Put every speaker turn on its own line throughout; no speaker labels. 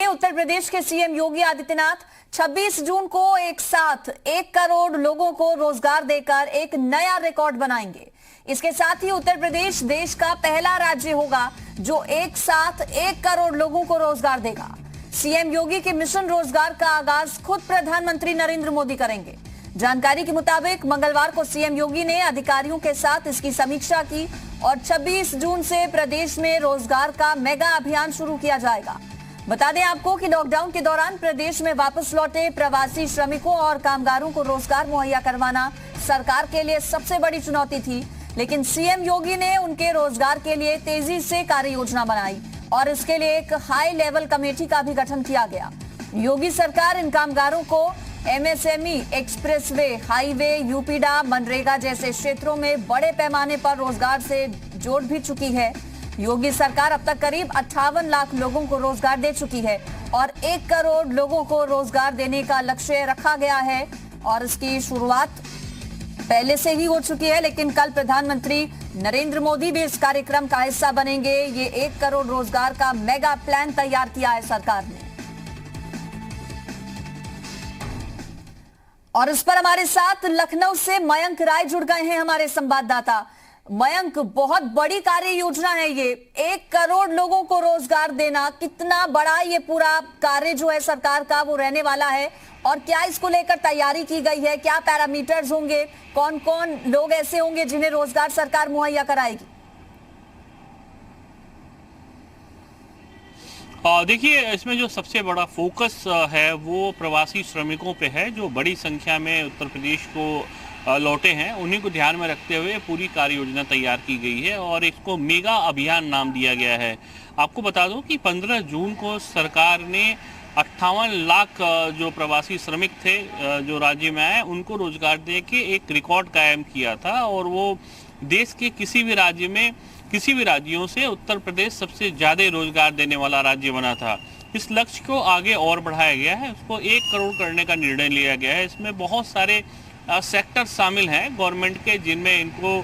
उत्तर प्रदेश के सीएम योगी आदित्यनाथ 26 जून को एक साथ 1 करोड़ लोगों को रोजगार देकर एक नया रिकॉर्ड बनाएंगे। इसके साथ ही उत्तर प्रदेश देश का पहला राज्य होगा जो एक साथ 1 करोड़ लोगों को रोजगार देगा। सीएम योगी के मिशन रोजगार का आगाज खुद प्रधानमंत्री नरेंद्र मोदी करेंगे। जानकारी के मुताबिक मंगलवार को सीएम योगी ने अधिकारियों के साथ इसकी समीक्षा की और 26 जून से प्रदेश में रोजगार का मेगा अभियान शुरू किया जाएगा। बता दें आपको कि लॉकडाउन के दौरान प्रदेश में वापस लौटे प्रवासी श्रमिकों और कामगारों को रोजगार मुहैया करवाना सरकार के लिए सबसे बड़ी चुनौती थी, लेकिन सीएम योगी ने उनके रोजगार के लिए तेजी से कार्य योजना बनाई और इसके लिए एक हाई लेवल कमेटी का भी गठन किया गया। योगी सरकार इन कामगारों को MSME, expressway, highway, UPEIDA, MNREGA जैसे क्षेत्रों में बड़े पैमाने पर रोजगार से जोड़ भी चुकी है। योगी सरकार अब तक करीब 58 लाख लोगों को रोजगार दे चुकी है और 1 करोड़ लोगों को रोजगार देने का लक्ष्य रखा गया है और इसकी शुरुआत पहले से ही हो चुकी है, लेकिन कल प्रधानमंत्री नरेंद्र मोदी भी इस कार्यक्रम का हिस्सा बनेंगे। ये 1 करोड़ रोजगार का मेगा प्लान तैयार किया है सरकार ने। और इस पर हमारे साथ लखनऊ से मयंक राय जुड़ गए हैं, हमारे संवाददाता। मयंक, बहुत बड़ी कार्य योजना है ये, 1 करोड़ लोगों को रोजगार देना। कितना बड़ा ये पूरा कार्य जो है सरकार का वो रहने वाला है और क्या इसको लेकर तैयारी की गई है? क्या पैरामीटर्स होंगे? कौन कौन लोग ऐसे होंगे जिन्हें रोजगार सरकार मुहैया कराएगी?
देखिए, इसमें जो सबसे बड़ा फोकस है वो प्रवासी श्रमिकों पे है, जो बड़ी संख्या में उत्तर प्रदेश को लौटे हैं। उन्हीं को ध्यान में रखते हुए पूरी कार्य योजना तैयार की गई है और इसको मेगा अभियान नाम दिया गया है। आपको बता दूं कि 15 जून को सरकार ने 58 लाख जो प्रवासी श्रमिक थे जो राज्य में आए उनको रोजगार दे के एक रिकॉर्ड कायम किया था और वो देश के किसी भी राज्यों से उत्तर प्रदेश सबसे ज्यादा रोजगार देने वाला राज्य बना था। इस लक्ष्य को आगे और बढ़ाया गया है, उसको 1 करोड़ करने का निर्णय लिया गया है। इसमें बहुत सारे सेक्टर शामिल हैं गवर्नमेंट के, जिनमें इनको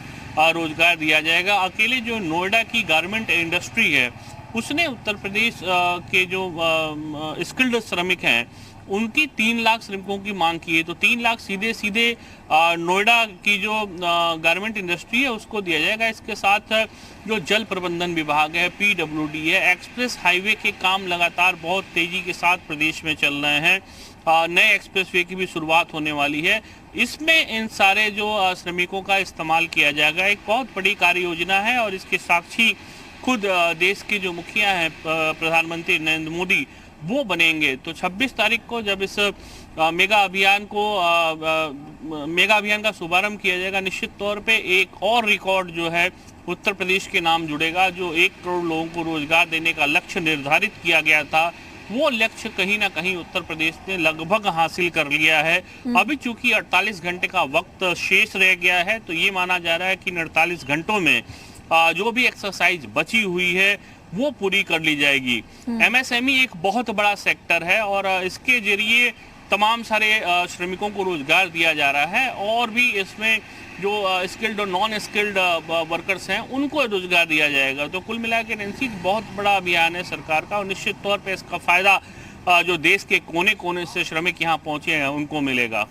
रोजगार दिया जाएगा। अकेले जो नोएडा की गारमेंट इंडस्ट्री है उसने उत्तर प्रदेश के जो स्किल्ड श्रमिक हैं उनकी 3 लाख श्रमिकों की मांग की है, तो 3 लाख सीधे नोएडा की जो गारमेंट इंडस्ट्री है उसको दिया जाएगा। इसके साथ जो जल प्रबंधन विभाग है, पीडब्ल्यूडी है, एक्सप्रेस हाईवे के काम लगातार बहुत तेजी के साथ प्रदेश में चल रहे हैं। नए एक्सप्रेसवे की भी शुरुआत होने वाली है। इसमें इन सारे जो श्रमिकों का इस्तेमाल किया जाएगा। एक बहुत बड़ी कार्य योजना है और इसके साक्षी खुद देश के जो मुखिया हैं प्रधानमंत्री नरेंद्र मोदी वो बनेंगे। तो 26 तारीख को जब इस मेगा अभियान का शुभारंभ किया जाएगा, निश्चित तौर पे एक और रिकॉर्ड जो है उत्तर प्रदेश के नाम जुड़ेगा। जो 1 करोड़ लोगों को रोजगार देने का लक्ष्य निर्धारित किया गया था वो लक्ष्य कहीं ना कहीं उत्तर प्रदेश ने लगभग हासिल कर लिया है। अभी चूंकि 48 घंटे का वक्त शेष रह गया है, तो ये माना जा रहा है कि 48 घंटों में जो भी एक्सरसाइज बची हुई है वो पूरी कर ली जाएगी। एमएसएमई एक बहुत बड़ा सेक्टर है और इसके जरिए तमाम सारे श्रमिकों को रोजगार दिया जा रहा है और भी इसमें जो स्किल्ड और नॉन स्किल्ड वर्कर्स हैं उनको रोजगार दिया जाएगा। तो कुल मिला के नैन्सी बहुत बड़ा अभियान है सरकार का और निश्चित तौर पे इसका फायदा जो देश के कोने कोने से श्रमिक यहाँ पहुंचे हैं उनको मिलेगा।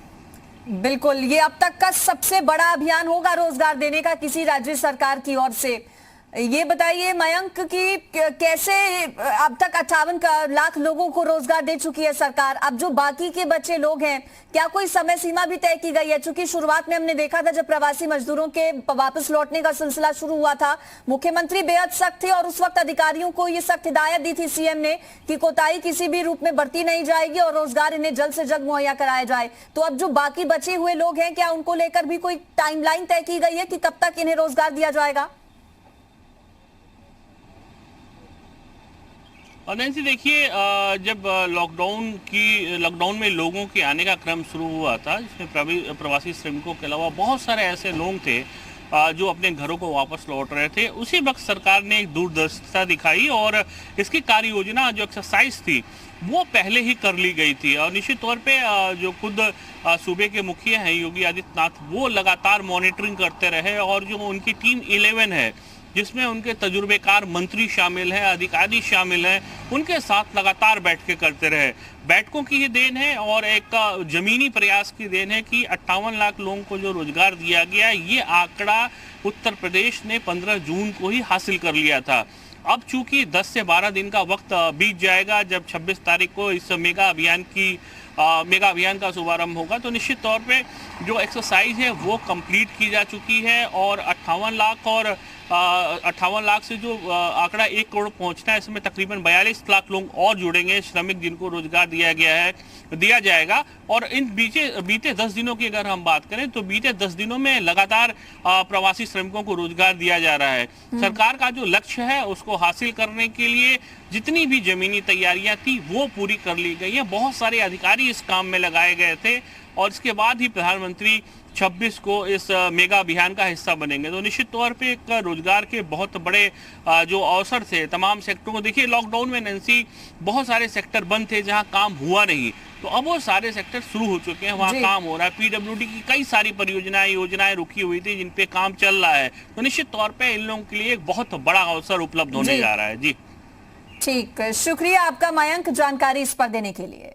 बिल्कुल, ये अब तक का सबसे बड़ा अभियान होगा रोजगार देने का किसी राज्य सरकार की ओर से। ये बताइए मयंक कि कैसे अब तक 58 लाख लोगों को रोजगार दे चुकी है सरकार। अब जो बाकी के बच्चे लोग हैं, क्या कोई समय सीमा भी तय की गई है? चूंकि शुरुआत में हमने देखा था जब प्रवासी मजदूरों के वापस लौटने का सिलसिला शुरू हुआ था, मुख्यमंत्री बेहद सख्त थे और उस वक्त अधिकारियों को ये सख्त हिदायत दी थी सीएम ने कि कोताही किसी भी रूप में बरती नहीं जाएगी और रोजगार इन्हें जल्द से जल्द मुहैया कराया जाए। तो अब जो बाकी बचे हुए लोग हैं, क्या उनको लेकर भी कोई टाइमलाइन तय की गई है कि कब तक इन्हें रोजगार दिया जाएगा?
और नैन्सी देखिए, जब लॉकडाउन में लोगों के आने का क्रम शुरू हुआ था, जिसमें प्रवासी श्रमिकों के अलावा बहुत सारे ऐसे लोग थे जो अपने घरों को वापस लौट रहे थे, उसी वक्त सरकार ने एक दूरदर्शिता दिखाई और इसकी कार्य योजना जो एक्सरसाइज थी वो पहले ही कर ली गई थी। और निश्चित तौर पे जो खुद सूबे के मुखिया हैं योगी आदित्यनाथ, वो लगातार मॉनिटरिंग करते रहे और जो उनकी टीम 11 है जिसमें उनके तजुर्बेकार मंत्री शामिल हैं, अधिकारी शामिल हैं, उनके साथ लगातार बैठकें करते रहे। बैठकों की ये देन है और एक जमीनी प्रयास की देन है कि 58 लाख लोगों को जो रोजगार दिया गया, ये आंकड़ा उत्तर प्रदेश ने 15 जून को ही हासिल कर लिया था। अब चूंकि 10 से 12 दिन का वक्त बीत जाएगा, जब 26 तारीख को इस मेगा अभियान का शुभारंभ होगा, तो निश्चित तौर पे जो एक्सरसाइज है वो कंप्लीट की जा चुकी है और 58 लाख से जो आंकड़ा 1 करोड़ पहुंचना है, इसमें तकरीबन 42 लाख लोग और जुड़ेंगे, श्रमिक जिनको रोजगार दिया जाएगा। और इन बीते 10 दिनों की अगर हम बात करें तो बीते 10 दिनों में लगातार प्रवासी श्रमिकों को रोजगार दिया जा रहा है। सरकार का जो लक्ष्य है उसको हासिल करने के लिए जितनी भी जमीनी तैयारियां थी वो पूरी कर ली गई है। बहुत सारे अधिकारी इस काम में लगाए गए थे और इसके बाद ही प्रधानमंत्री 26 को इस मेगा अभियान का हिस्सा बनेंगे। तो निश्चित तौर पे एक रोजगार के बहुत बड़े जो अवसर थे तमाम सेक्टरों को। देखिए, लॉकडाउन में नैन्सी बहुत सारे सेक्टर बंद थे जहां काम हुआ नहीं, तो अब वो सारे सेक्टर शुरू हो चुके हैं, वहां काम हो रहा है। पीडब्ल्यूडी की कई सारी योजनाएं रुकी हुई थी जिन पे काम चल रहा है। तो निश्चित तौर पे इन लोगों के लिए एक बहुत बड़ा अवसर उपलब्ध होने जा रहा है। जी
ठीक, शुक्रिया आपका मयंक, जानकारी इस पर देने के लिए।